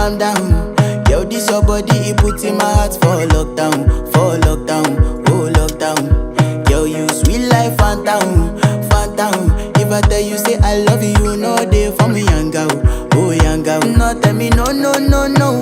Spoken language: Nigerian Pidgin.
calm down. Yo, this your body, it put in my heart for lockdown, oh lockdown. Yo, you sweet life, phantom, phantom. If I tell you say I love you, no day for me, young girl, oh young girl. No tell me no, no, no, no,